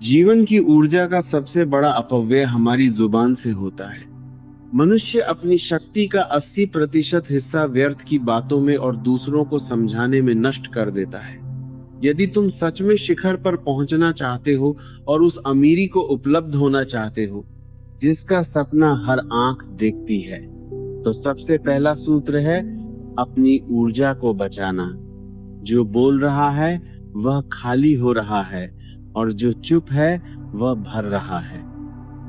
जीवन की ऊर्जा का सबसे बड़ा अपव्यय हमारी जुबान से होता है। मनुष्य अपनी शक्ति का 80% हिस्सा व्यर्थ की बातों में और दूसरों को समझाने में नष्ट कर देता है। यदि तुम सच में शिखर पर पहुंचना चाहते हो और उस अमीरी को उपलब्ध होना चाहते हो जिसका सपना हर आंख देखती है, तो सबसे पहला सूत्र है अपनी ऊर्जा को बचाना। जो बोल रहा है वह खाली हो रहा है और जो चुप है वह भर रहा है।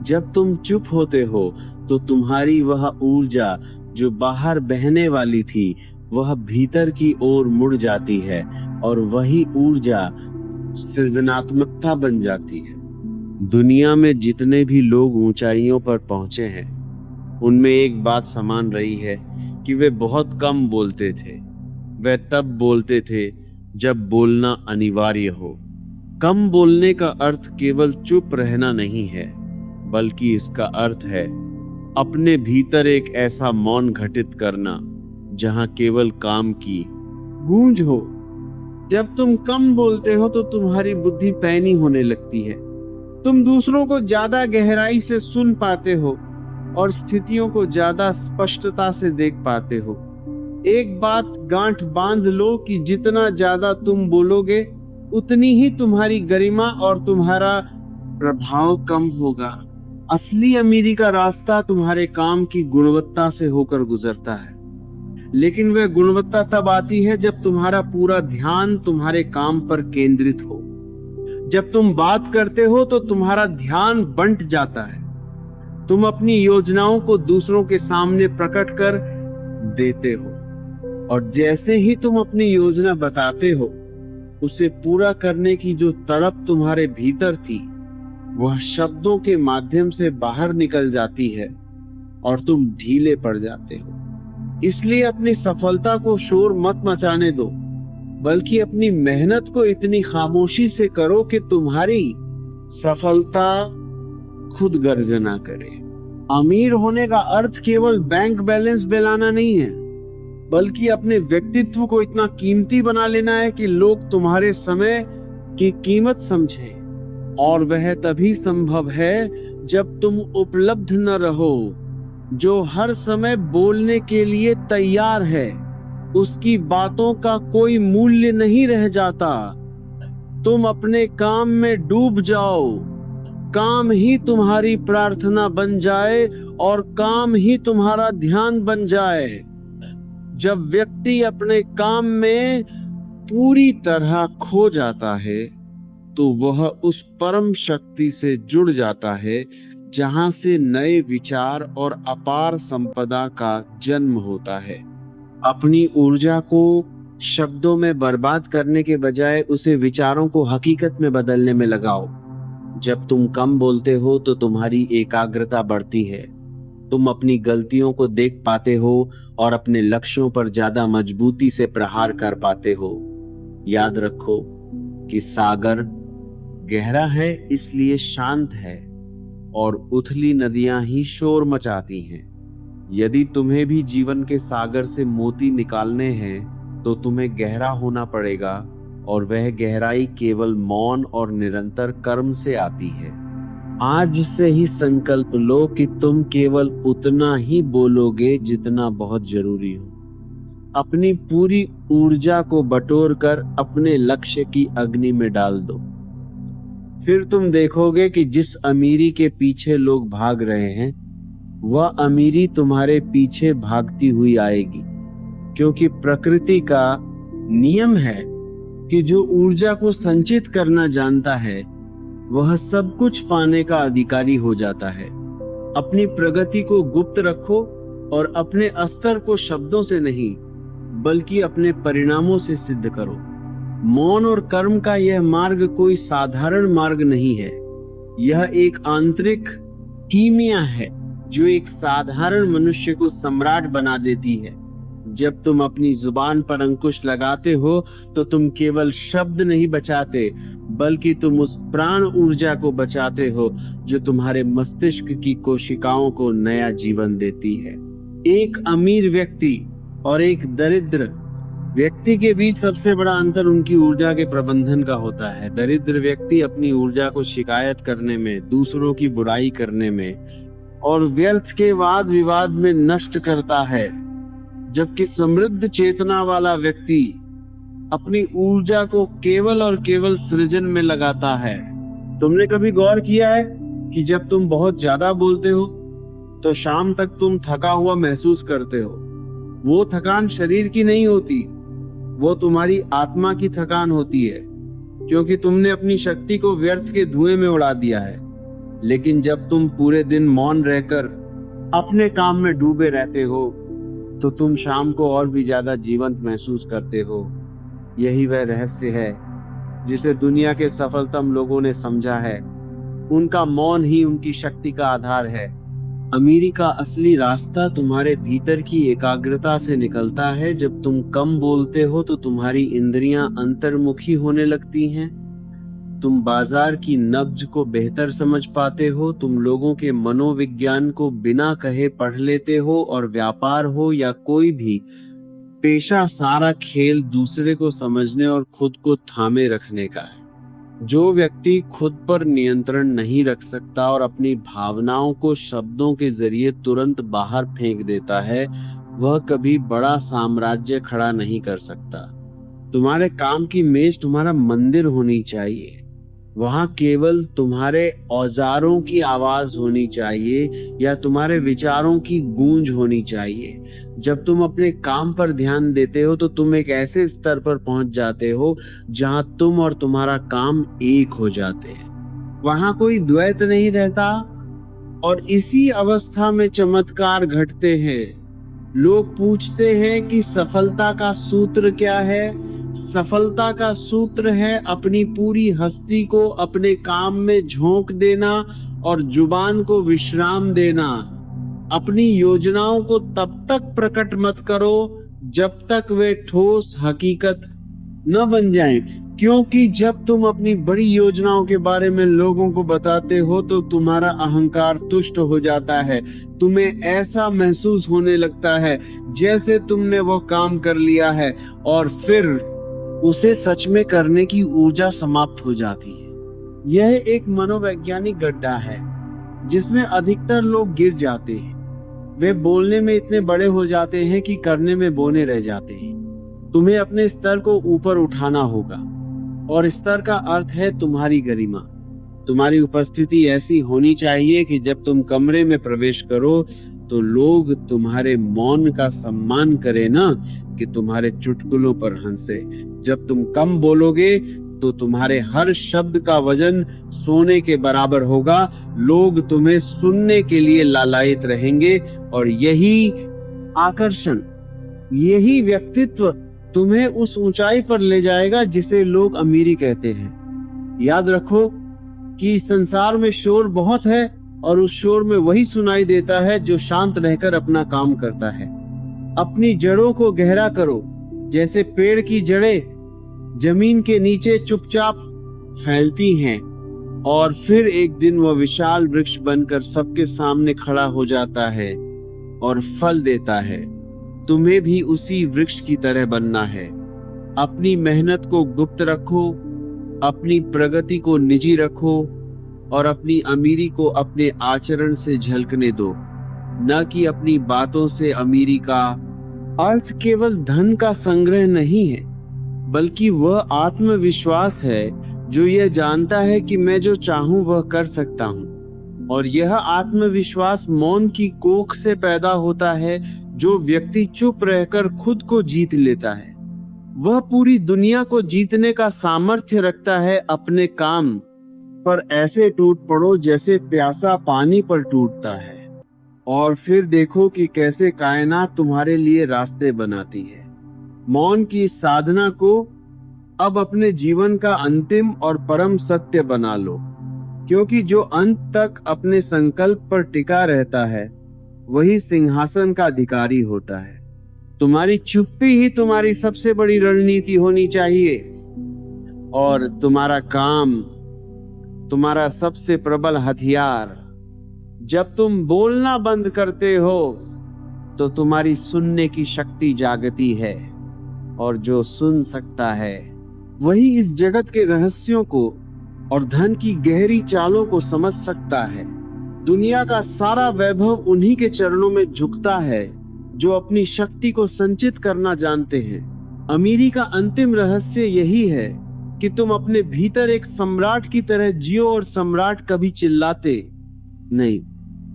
जब तुम चुप होते हो तो तुम्हारी वह ऊर्जा जो बाहर बहने वाली थी वह भीतर की ओर मुड़ जाती है और वही ऊर्जा सृजनात्मकता बन जाती है। दुनिया में जितने भी लोग ऊंचाइयों पर पहुंचे हैं उनमें एक बात समान रही है कि वे बहुत कम बोलते थे। वे तब बोलते थे जब बोलना अनिवार्य हो। कम बोलने का अर्थ केवल चुप रहना नहीं है, बल्कि इसका अर्थ है अपने भीतर एक ऐसा मौन घटित करना जहां केवल काम की गूंज हो। जब तुम कम बोलते हो तो तुम्हारी बुद्धि पैनी होने लगती है। तुम दूसरों को ज्यादा गहराई से सुन पाते हो और स्थितियों को ज्यादा स्पष्टता से देख पाते हो। एक बात गांठ बांध लो कि जितना ज्यादा तुम बोलोगे उतनी ही तुम्हारी गरिमा और तुम्हारा प्रभाव कम होगा। असली अमीरी का रास्ता तुम्हारे काम की गुणवत्ता से होकर गुजरता है, लेकिन वह गुणवत्ता तब आती है जब तुम्हारा पूरा ध्यान तुम्हारे काम पर केंद्रित हो। जब तुम बात करते हो तो तुम्हारा ध्यान बंट जाता है। तुम अपनी योजनाओं को दूसरों के सामने प्रकट कर देते हो और जैसे ही तुम अपनी योजना बताते हो, उसे पूरा करने की जो तड़प तुम्हारे भीतर थी वह शब्दों के माध्यम से बाहर निकल जाती है और तुम ढीले पड़ जाते हो। इसलिए अपनी सफलता को शोर मत मचाने दो, बल्कि अपनी मेहनत को इतनी खामोशी से करो कि तुम्हारी सफलता खुद गर्जना करे। अमीर होने का अर्थ केवल बैंक बैलेंस बेलाना नहीं है, बल्कि अपने व्यक्तित्व को इतना कीमती बना लेना है कि लोग तुम्हारे समय की कीमत समझें। और वह तभी संभव है जब तुम उपलब्ध न रहो। जो हर समय बोलने के लिए तैयार है, उसकी बातों का कोई मूल्य नहीं रह जाता। तुम अपने काम में डूब जाओ, काम ही तुम्हारी प्रार्थना बन जाए और काम ही तुम्हारा ध्यान बन जाए। जब व्यक्ति अपने काम में पूरी तरह खो जाता है तो वह उस परम शक्ति से जुड़ जाता है जहां से नए विचार और अपार संपदा का जन्म होता है। अपनी ऊर्जा को शब्दों में बर्बाद करने के बजाय उसे विचारों को हकीकत में बदलने में लगाओ। जब तुम कम बोलते हो तो तुम्हारी एकाग्रता बढ़ती है। तुम अपनी गलतियों को देख पाते हो और अपने लक्ष्यों पर ज्यादा मजबूती से प्रहार कर पाते हो। याद रखो कि सागर गहरा है इसलिए शांत है और उथली नदियां ही शोर मचाती हैं। यदि तुम्हें भी जीवन के सागर से मोती निकालने हैं तो तुम्हें गहरा होना पड़ेगा, और वह गहराई केवल मौन और निरंतर कर्म से आती है। आज से ही संकल्प लो कि तुम केवल उतना ही बोलोगे जितना बहुत जरूरी हो। अपनी पूरी ऊर्जा को बटोर कर अपने लक्ष्य की अग्नि में डाल दो। फिर तुम देखोगे कि जिस अमीरी के पीछे लोग भाग रहे हैं वह अमीरी तुम्हारे पीछे भागती हुई आएगी, क्योंकि प्रकृति का नियम है कि जो ऊर्जा को संचित करना जानता है वह सब कुछ पाने का अधिकारी हो जाता है। अपनी प्रगति को गुप्त रखो और अपने अस्तर को शब्दों से नहीं बल्कि अपने परिणामों से सिद्ध करो। मौन और कर्म का यह मार्ग कोई साधारण मार्ग नहीं है। यह एक आंतरिक कीमिया है जो एक साधारण मनुष्य को सम्राट बना देती है। जब तुम अपनी जुबान पर अंकुश लगाते हो तो तुम केवल शब्द नहीं बचाते, बल्कि तुम उस प्राण ऊर्जा को बचाते हो जो तुम्हारे मस्तिष्क की कोशिकाओं को नया जीवन देती है। एक अमीर व्यक्ति और एक दरिद्र व्यक्ति के बीच सबसे बड़ा अंतर उनकी ऊर्जा के प्रबंधन का होता है। दरिद्र व्यक्ति अपनी ऊर्जा को शिकायत करने में, दूसरों की बुराई करने में और व्यर्थ के वाद विवाद में नष्ट करता है, जबकि समृद्ध चेतना वाला व्यक्ति अपनी ऊर्जा को केवल और केवल सृजन में लगाता है। तुमने कभी गौर किया है कि जब तुम बहुत ज्यादा बोलते हो तो शाम तक तुम थका हुआ महसूस करते हो? वो थकान शरीर की नहीं होती, वो तुम्हारी आत्मा की थकान होती है, क्योंकि तुमने अपनी शक्ति को व्यर्थ के धुएं में उड़ा दिया है। लेकिन जब तुम पूरे दिन मौन रहकर अपने काम में डूबे रहते हो तो तुम शाम को और भी ज्यादा जीवंत महसूस करते हो। यही वह रहस्य है जिसे दुनिया के सफलतम लोगों ने समझा है। उनका मौन ही उनकी शक्ति का आधार है। अमीरी का असली रास्ता तुम्हारे भीतर की एकाग्रता से निकलता है। जब तुम कम बोलते हो तो तुम्हारी इंद्रियां अंतर्मुखी होने लगती हैं। तुम बाजार की नब्ज को बेहतर समझ पाते हो। तुम लोगों के मनोविज्ञान को बिना कहे पढ़ लेते हो और व्यापार हो या कोई भी पेशा, सारा खेल दूसरे को समझने और खुद को थामे रखने का है। जो व्यक्ति खुद पर नियंत्रण नहीं रख सकता और अपनी भावनाओं को शब्दों के जरिए तुरंत बाहर फेंक देता है, वह कभी बड़ा साम्राज्य खड़ा नहीं कर सकता। तुम्हारे काम की मेज तुम्हारा मंदिर होनी चाहिए। वहां केवल तुम्हारे औजारों की आवाज होनी चाहिए या तुम्हारे विचारों की गूंज होनी चाहिए। जब तुम अपने काम पर ध्यान देते हो तो तुम एक ऐसे स्तर पर पहुंच जाते हो जहां तुम और तुम्हारा काम एक हो जाते हैं। वहां कोई द्वैत नहीं रहता और इसी अवस्था में चमत्कार घटते हैं। लोग पूछते हैं कि सफलता का सूत्र क्या है? सफलता का सूत्र है अपनी पूरी हस्ती को अपने काम में झोंक देना और जुबान को विश्राम देना। अपनी योजनाओं को तब तक प्रकट मत करो जब तक वे ठोस हकीकत न बन जाएं, क्योंकि जब तुम अपनी बड़ी योजनाओं के बारे में लोगों को बताते हो तो तुम्हारा अहंकार तुष्ट हो जाता है। तुम्हें ऐसा महसूस होने लगता है जैसे तुमने वो काम कर लिया है और फिर उसे सच में करने की ऊर्जा समाप्त हो जाती है। यह एक मनोवैज्ञानिक गड्ढा है जिसमें अधिकतर लोग गिर जाते हैं। वे बोलने में इतने बड़े हो जाते हैं कि करने में बौने रह जाते हैं। तुम्हें अपने स्तर को ऊपर उठाना होगा और स्तर का अर्थ है तुम्हारी गरिमा। तुम्हारी उपस्थिति ऐसी होनी चाहिए कि जब तुम कमरे में प्रवेश करो तो लोग तुम्हारे मौन का सम्मान करें, ना कि तुम्हारे चुटकुलों पर हंसे। जब तुम कम बोलोगे तो तुम्हारे हर शब्द का वजन सोने के बराबर होगा। लोग तुम्हें सुनने के लिए लालायित रहेंगे और यही आकर्षण, यही व्यक्तित्व तुम्हें उस ऊंचाई पर ले जाएगा जिसे लोग अमीरी कहते हैं। याद रखो कि संसार में शोर बहुत है और उस शोर में वही सुनाई देता है जो शांत रहकर अपना काम करता है। अपनी जड़ों को गहरा करो, जैसे पेड़ की जड़ें जमीन के नीचे चुपचाप फैलती हैं और फिर एक दिन वह विशाल वृक्ष बनकर सबके सामने खड़ा हो जाता है और फल देता है। तुम्हें भी उसी वृक्ष की तरह बनना है। अपनी मेहनत को गुप्त रखो, अपनी प्रगति को निजी रखो और अपनी अमीरी को अपने आचरण से झलकने दो, न कि अपनी बातों से। अमीरी का अर्थ केवल धन का संग्रह नहीं है, बल्कि वह आत्मविश्वास है जो यह जानता है कि मैं जो चाहूं वह कर सकता हूं। और यह आत्मविश्वास मौन की कोख से पैदा होता है। जो व्यक्ति चुप रहकर खुद को जीत लेता है वह पूरी दुनिया को जीतने का सामर्थ्य रखता है। अपने काम पर ऐसे टूट पड़ो जैसे प्यासा पानी पर टूटता है और फिर देखो कि कैसे कायनात तुम्हारे लिए रास्ते बनाती है। मौन की साधना को अब अपने जीवन का अंतिम और परम सत्य बना लो, क्योंकि जो अंत तक अपने संकल्प पर टिका रहता है वही सिंहासन का अधिकारी होता है। तुम्हारी चुप्पी ही तुम्हारी सबसे बड़ी रणनीति होनी चाहिए और तुम्हारा काम तुम्हारा सबसे प्रबल हथियार। जब तुम बोलना बंद करते हो तो तुम्हारी सुनने की शक्ति जागती है। और जो सुन सकता है वही इस जगत के रहस्यों को और धन की गहरी चालों को समझ सकता है। दुनिया का सारा वैभव उन्हीं के चरणों में झुकता है जो अपनी शक्ति को संचित करना जानते हैं। अमीरी का अंतिम रहस्य यही है कि तुम अपने भीतर एक सम्राट की तरह जियो, और सम्राट कभी चिल्लाते नहीं,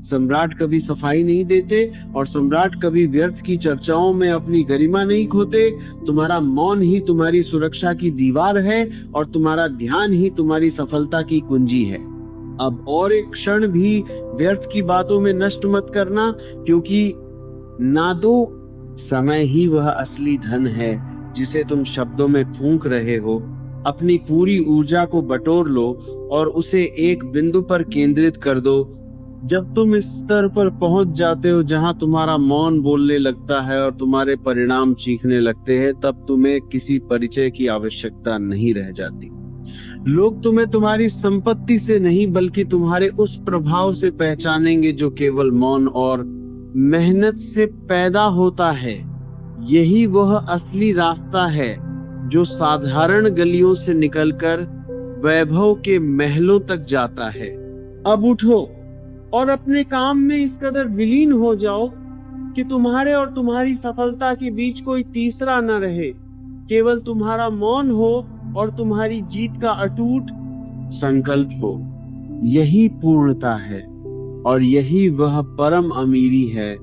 सम्राट कभी सफाई नहीं देते, और सम्राट कभी व्यर्थ की चर्चाओं में अपनी गरिमा नहीं खोते। तुम्हारा मौन ही तुम्हारी सुरक्षा की दीवार है और तुम्हारा ध्यान ही तुम्हारी सफलता की कुंजी है। अब और एक क्षण भी व्यर्थ की बातों में नष्ट मत करना, क्योंकि नादो समय ही वह असली धन है जिसे तुम शब्दों में फूंक रहे हो। अपनी पूरी ऊर्जा को बटोर लो और उसे एक बिंदु पर केंद्रित कर दो। जब तुम इस स्तर पर पहुंच जाते हो जहां तुम्हारा मौन बोलने लगता है और तुम्हारे परिणाम चीखने लगते हैं, तब तुम्हें किसी परिचय की आवश्यकता नहीं रह जाती। लोग तुम्हें तुम्हारी संपत्ति से नहीं बल्कि तुम्हारे उस प्रभाव से पहचानेंगे जो केवल मौन और मेहनत से पैदा होता है। यही वह असली रास्ता है जो साधारण गलियों से निकलकर वैभव के महलों तक जाता है। अब उठो और अपने काम में इस कदर विलीन हो जाओ कि तुम्हारे और तुम्हारी सफलता के बीच कोई तीसरा न रहे। केवल तुम्हारा मौन हो और तुम्हारी जीत का अटूट संकल्प हो। यही पूर्णता है और यही वह परम अमीरी है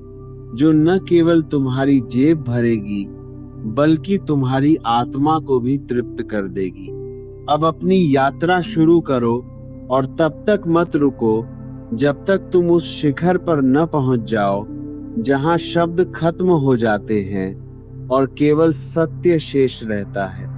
जो न केवल तुम्हारी जेब भरेगी बल्कि तुम्हारी आत्मा को भी तृप्त कर देगी। अब अपनी यात्रा शुरू करो और तब तक मत रुको जब तक तुम उस शिखर पर न पहुंच जाओ जहां शब्द खत्म हो जाते हैं और केवल सत्य शेष रहता है।